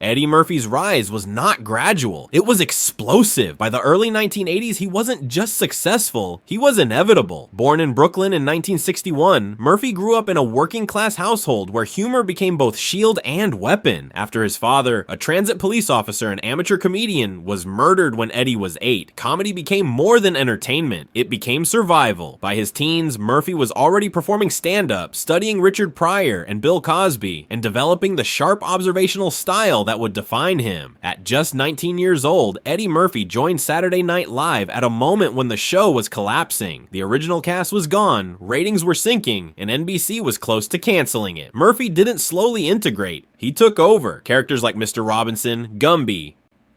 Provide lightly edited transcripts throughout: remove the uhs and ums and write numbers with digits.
Eddie Murphy's rise was not gradual, it was explosive. By the early 1980s, he wasn't just successful, he was inevitable. Born in Brooklyn in 1961, Murphy grew up in a working-class household where humor became both shield and weapon. After his father, a transit police officer and amateur comedian, was murdered when Eddie was 8, comedy became more than entertainment, it became survival. By his teens, Murphy was already performing stand-up, studying Richard Pryor and Bill Cosby, and developing the sharp observational style that would define him. At just 19 years old, Eddie Murphy joined Saturday Night Live at a moment when the show was collapsing. The original cast was gone, ratings were sinking, and NBC was close to canceling it. Murphy didn't slowly integrate, he took over. Characters like Mr. Robinson, Gumby,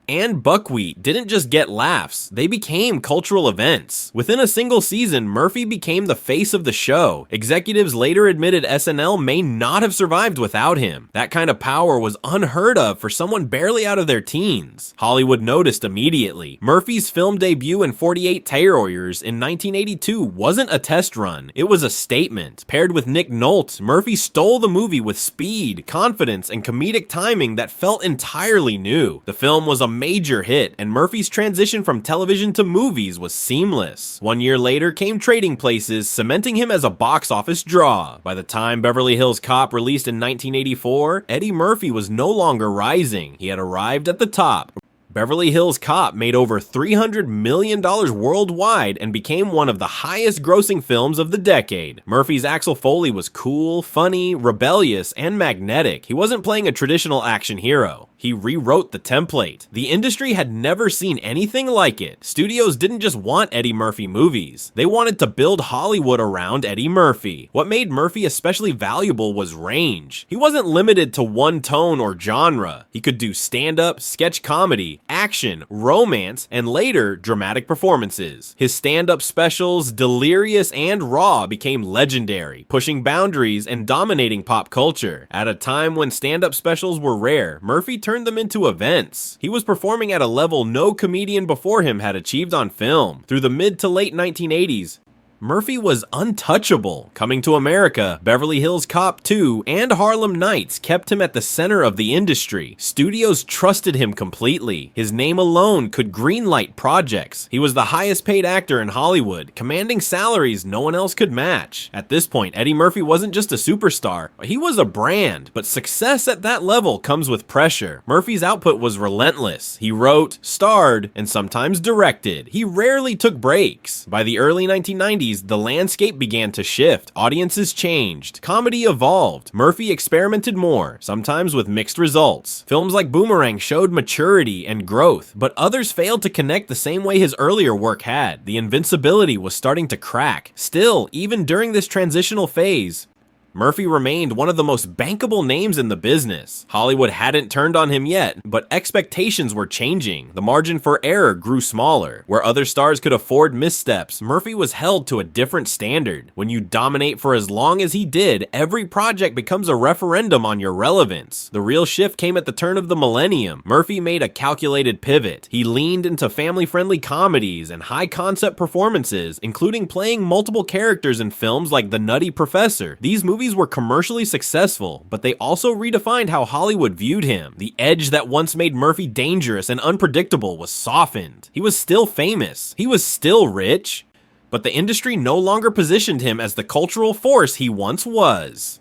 and Buckwheat didn't just get laughs, they became cultural events. Within a single season, Murphy became the face of the show. Executives later admitted SNL may not have survived without him. That kind of power was unheard of for someone barely out of their teens. Hollywood noticed immediately. Murphy's film debut in 48 Warriors in 1982 wasn't a test run, it was a statement. Paired with Nick Nolte, Murphy stole the movie with speed, confidence, and comedic timing that felt entirely new. The film was a major hit, and Murphy's transition from television to movies was seamless. 1 year later came Trading Places, cementing him as a box office draw. By the time Beverly Hills Cop released in 1984, Eddie Murphy was no longer rising, he had arrived at the top. Beverly Hills Cop made over $300 million worldwide and became one of the highest grossing films of the decade. Murphy's Axel Foley was cool, funny, rebellious, and magnetic. He wasn't playing a traditional action hero. He rewrote the template. The industry had never seen anything like it. Studios didn't just want Eddie Murphy movies. They wanted to build Hollywood around Eddie Murphy. What made Murphy especially valuable was range. He wasn't limited to one tone or genre. He could do stand-up, sketch comedy, action, romance, and later, dramatic performances. His stand-up specials, delirious and raw, became legendary, pushing boundaries and dominating pop culture. At a time when stand-up specials were rare, Murphy turned them into events. He was performing at a level no comedian before him had achieved on film. Through the mid to late 1980s, Murphy was untouchable. Coming to America, Beverly Hills Cop 2, and Harlem Nights kept him at the center of the industry. Studios trusted him completely. His name alone could greenlight projects. He was the highest paid actor in Hollywood, commanding salaries no one else could match. At this point, Eddie Murphy wasn't just a superstar, he was a brand. But success at that level comes with pressure. Murphy's output was relentless. He wrote, starred, and sometimes directed. He rarely took breaks. By the early 1990s, the landscape began to shift. Audiences changed. Comedy evolved. Murphy experimented more, sometimes with mixed results. Films like Boomerang showed maturity and growth, but others failed to connect the same way his earlier work had. The invincibility was starting to crack. Still, even during this transitional phase, Murphy remained one of the most bankable names in the business. Hollywood hadn't turned on him yet, but expectations were changing. The margin for error grew smaller. Where other stars could afford missteps, Murphy was held to a different standard. When you dominate for as long as he did, every project becomes a referendum on your relevance. The real shift came at the turn of the millennium. Murphy made a calculated pivot. He leaned into family-friendly comedies and high-concept performances, including playing multiple characters in films like The Nutty Professor. These movies were commercially successful, but they also redefined how Hollywood viewed him. The edge that once made Murphy dangerous and unpredictable was softened. He was still famous. He was still rich. But the industry no longer positioned him as the cultural force he once was.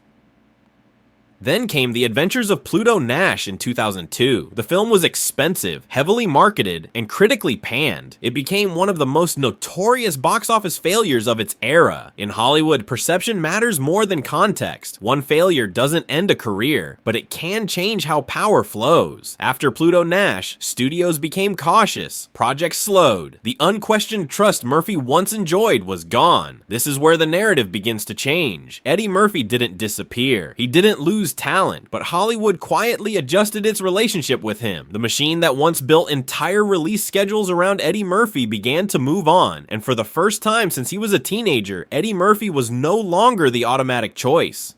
Then came The Adventures of Pluto Nash in 2002. The film was expensive, heavily marketed, and critically panned. It became one of the most notorious box office failures of its era. In Hollywood, perception matters more than context. One failure doesn't end a career, but it can change how power flows. After Pluto Nash, studios became cautious, projects slowed. The unquestioned trust Murphy once enjoyed was gone. This is where the narrative begins to change. Eddie Murphy didn't disappear. He didn't lose talent, but Hollywood quietly adjusted its relationship with him. The machine that once built entire release schedules around Eddie Murphy began to move on, and for the first time since he was a teenager, Eddie Murphy was no longer the automatic choice.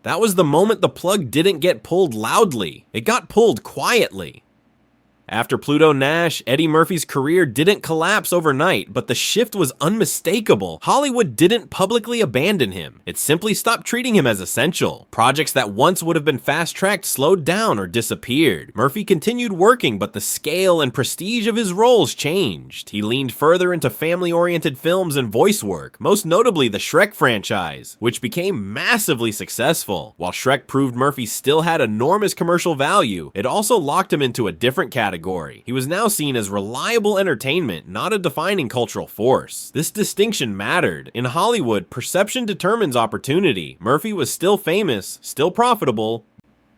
That was the moment the plug didn't get pulled loudly, it got pulled quietly. After Pluto Nash, Eddie Murphy's career didn't collapse overnight, but the shift was unmistakable. Hollywood didn't publicly abandon him. It simply stopped treating him as essential. Projects that once would have been fast-tracked slowed down or disappeared. Murphy continued working, but the scale and prestige of his roles changed. He leaned further into family-oriented films and voice work, most notably the Shrek franchise, which became massively successful. While Shrek proved Murphy still had enormous commercial value, it also locked him into a different category. He was now seen as reliable entertainment, not a defining cultural force. This distinction mattered. In Hollywood, perception determines opportunity. Murphy was still famous, still profitable,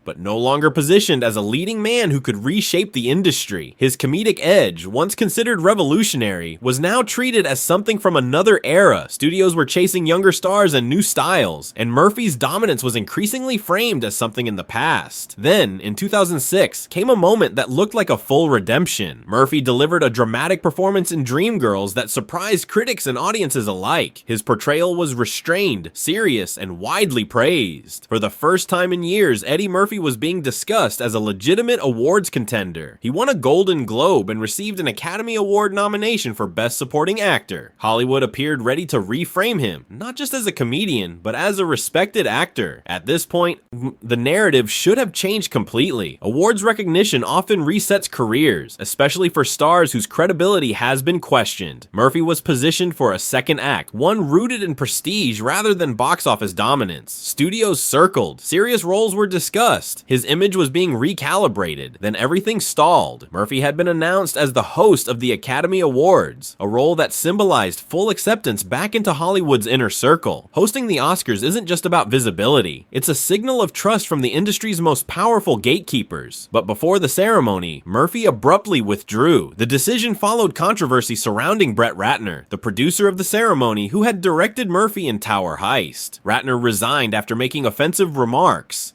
but no longer positioned as a leading man who could reshape the industry. His comedic edge, once considered revolutionary, was now treated as something from another era. Studios were chasing younger stars and new styles, and Murphy's dominance was increasingly framed as something in the past. Then, in 2006, came a moment that looked like a full redemption. Murphy delivered a dramatic performance in Dreamgirls that surprised critics and audiences alike. His portrayal was restrained, serious, and widely praised. For the first time in years, Eddie Murphy was being discussed as a legitimate awards contender. He won a Golden Globe and received an Academy Award nomination for Best Supporting Actor. Hollywood appeared ready to reframe him, not just as a comedian, but as a respected actor. At this point, the narrative should have changed completely. Awards recognition often resets careers, especially for stars whose credibility has been questioned. Murphy was positioned for a second act, one rooted in prestige rather than box office dominance. Studios circled, serious roles were discussed, his image was being recalibrated, then everything stalled. Murphy had been announced as the host of the Academy Awards, a role that symbolized full acceptance back into Hollywood's inner circle. Hosting the Oscars isn't just about visibility, it's a signal of trust from the industry's most powerful gatekeepers. But before the ceremony, Murphy abruptly withdrew. The decision followed controversy surrounding Brett Ratner, the producer of the ceremony who had directed Murphy in Tower Heist. Ratner resigned after making offensive remarks,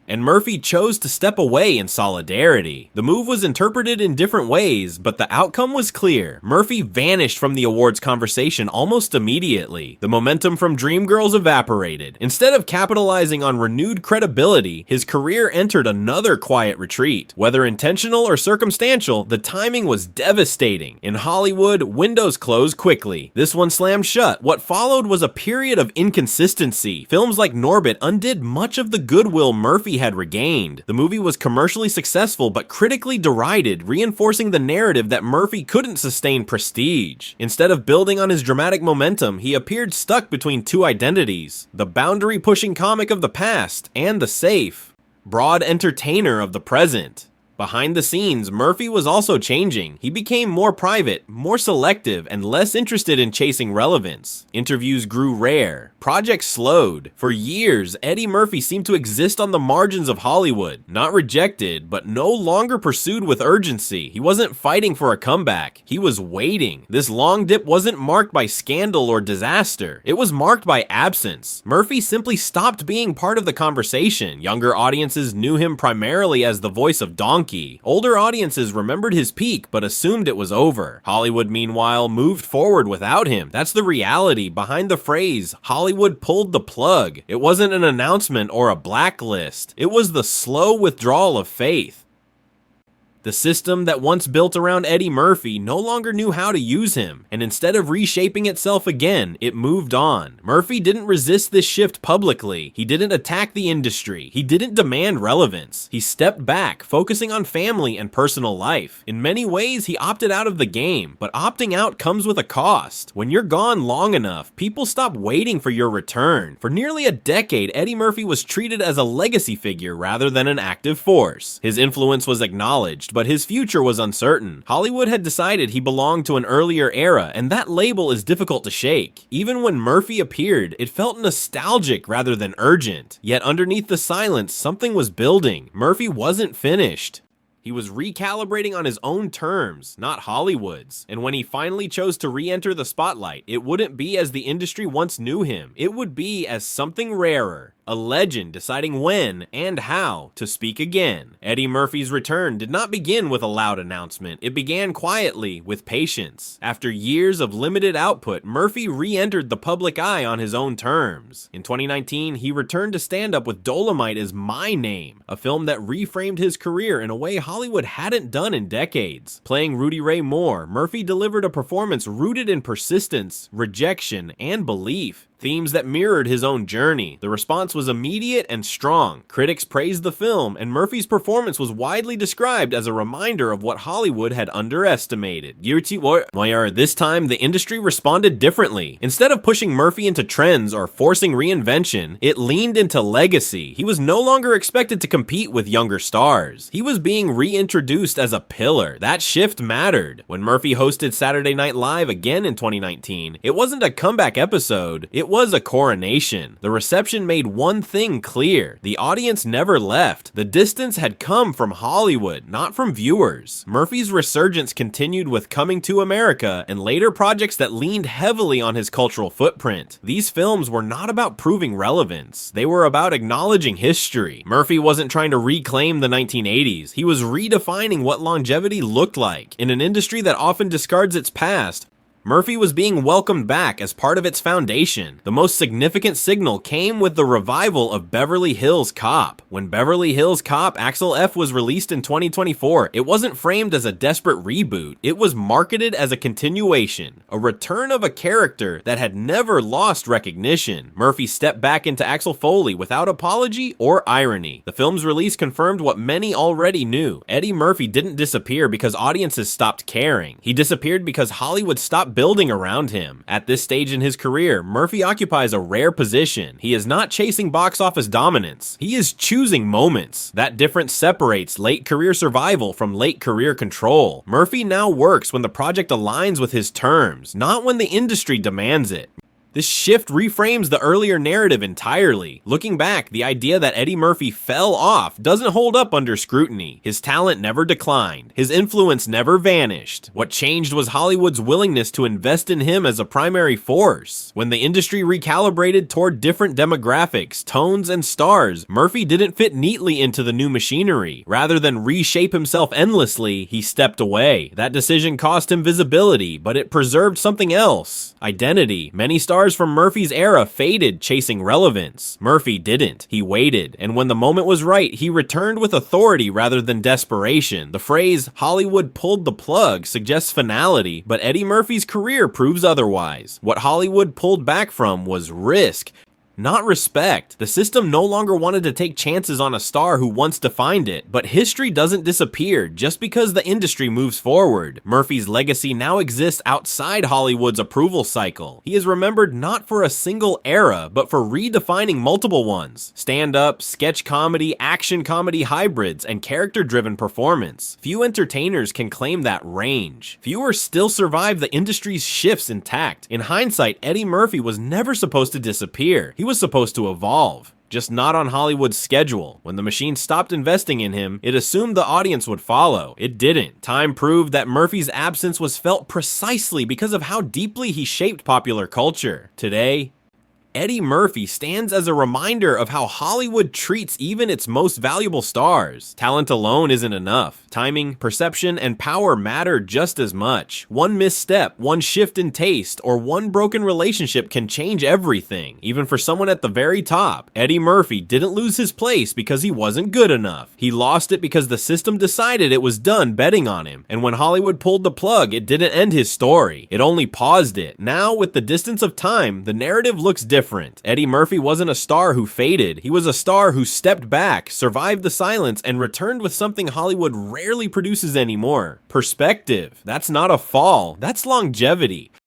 and Murphy chose to step away in solidarity. The move was interpreted in different ways, but the outcome was clear. Murphy vanished from the awards conversation almost immediately. The momentum from Dreamgirls evaporated. Instead of capitalizing on renewed credibility, his career entered another quiet retreat. Whether intentional or circumstantial, the timing was devastating. In Hollywood, windows closed quickly. This one slammed shut. What followed was a period of inconsistency. Films like Norbit undid much of the goodwill Murphy had regained. The movie was commercially successful but critically derided, reinforcing the narrative that Murphy couldn't sustain prestige. Instead of building on his dramatic momentum, he appeared stuck between two identities: the boundary-pushing comic of the past and the safe, broad entertainer of the present. Behind the scenes, Murphy was also changing. He became more private, more selective, and less interested in chasing relevance. Interviews grew rare. Projects slowed. For years, Eddie Murphy seemed to exist on the margins of Hollywood. Not rejected, but no longer pursued with urgency. He wasn't fighting for a comeback. He was waiting. This long dip wasn't marked by scandal or disaster. It was marked by absence. Murphy simply stopped being part of the conversation. Younger audiences knew him primarily as the voice of Donkey. Older audiences remembered his peak but assumed it was over. Hollywood, meanwhile, moved forward without him. That's the reality behind the phrase, Hollywood pulled the plug. It wasn't an announcement or a blacklist. It was the slow withdrawal of faith. The system that once built around Eddie Murphy no longer knew how to use him, and instead of reshaping itself again, it moved on. Murphy didn't resist this shift publicly. He didn't attack the industry. He didn't demand relevance. He stepped back, focusing on family and personal life. In many ways, he opted out of the game, but opting out comes with a cost. When you're gone long enough, people stop waiting for your return. For nearly a decade, Eddie Murphy was treated as a legacy figure rather than an active force. His influence was acknowledged, but his future was uncertain. Hollywood had decided he belonged to an earlier era, and that label is difficult to shake. Even when Murphy appeared, it felt nostalgic rather than urgent. Yet underneath the silence, something was building. Murphy wasn't finished. He was recalibrating on his own terms, not Hollywood's. And when he finally chose to re-enter the spotlight, it wouldn't be as the industry once knew him. It would be as something rarer, a legend deciding when and how to speak again. Eddie Murphy's return did not begin with a loud announcement. It began quietly, with patience. After years of limited output, Murphy re-entered the public eye on his own terms. In 2019, he returned to stand-up with Dolomite as My Name, a film that reframed his career in a way Hollywood hadn't done in decades. Playing Rudy Ray Moore, Murphy delivered a performance rooted in persistence, rejection, and belief. Themes that mirrored his own journey. The response was immediate and strong. Critics praised the film, and Murphy's performance was widely described as a reminder of what Hollywood had underestimated. This time, the industry responded differently. Instead of pushing Murphy into trends or forcing reinvention, it leaned into legacy. He was no longer expected to compete with younger stars. He was being reintroduced as a pillar. That shift mattered. When Murphy hosted Saturday Night Live again in 2019, it wasn't a comeback episode. It was a coronation. The reception made one thing clear. The audience never left. The distance had come from Hollywood, not from viewers. Murphy's resurgence continued with Coming to America and later projects that leaned heavily on his cultural footprint. These films were not about proving relevance. They were about acknowledging history. Murphy wasn't trying to reclaim the 1980s. He was redefining what longevity looked like. In an industry that often discards its past, Murphy was being welcomed back as part of its foundation. The most significant signal came with the revival of Beverly Hills Cop. When Beverly Hills Cop Axel F was released in 2024, it wasn't framed as a desperate reboot. It was marketed as a continuation, a return of a character that had never lost recognition. Murphy stepped back into Axel Foley without apology or irony. The film's release confirmed what many already knew. Eddie Murphy didn't disappear because audiences stopped caring. He disappeared because Hollywood stopped building around him. At this stage in his career, Murphy occupies a rare position. He is not chasing box office dominance. He is choosing moments. That difference separates late career survival from late career control. Murphy now works when the project aligns with his terms, not when the industry demands it. This shift reframes the earlier narrative entirely. Looking back, the idea that Eddie Murphy fell off doesn't hold up under scrutiny. His talent never declined. His influence never vanished. What changed was Hollywood's willingness to invest in him as a primary force. When the industry recalibrated toward different demographics, tones, and stars, Murphy didn't fit neatly into the new machinery. Rather than reshape himself endlessly, he stepped away. That decision cost him visibility, but it preserved something else: identity. Many stars from Murphy's era faded chasing relevance. Murphy didn't. He waited, and when the moment was right, he returned with authority rather than desperation. The phrase "Hollywood pulled the plug" suggests finality, but Eddie Murphy's career proves otherwise. What Hollywood pulled back from was risk, not respect. The system no longer wanted to take chances on a star who once defined it, but history doesn't disappear just because the industry moves forward. Murphy's legacy now exists outside Hollywood's approval cycle. He is remembered not for a single era, but for redefining multiple ones. Stand-up, sketch comedy, action comedy hybrids, and character-driven performance. Few entertainers can claim that range. Fewer still survive the industry's shifts intact. In hindsight, Eddie Murphy was never supposed to disappear. He was supposed to evolve, just not on Hollywood's schedule. When the machine stopped investing in him, it assumed the audience would follow. It didn't. Time proved that Murphy's absence was felt precisely because of how deeply he shaped popular culture. Today, Eddie Murphy stands as a reminder of how Hollywood treats even its most valuable stars. Talent alone isn't enough. Timing, perception, and power matter just as much. One misstep, one shift in taste, or one broken relationship can change everything. Even for someone at the very top, Eddie Murphy didn't lose his place because he wasn't good enough. He lost it because the system decided it was done betting on him. And when Hollywood pulled the plug, it didn't end his story. It only paused it. Now, with the distance of time, the narrative looks different. Eddie Murphy wasn't a star who faded. He was a star who stepped back, survived the silence, and returned with something Hollywood rarely produces anymore: perspective. That's not a fall. That's longevity.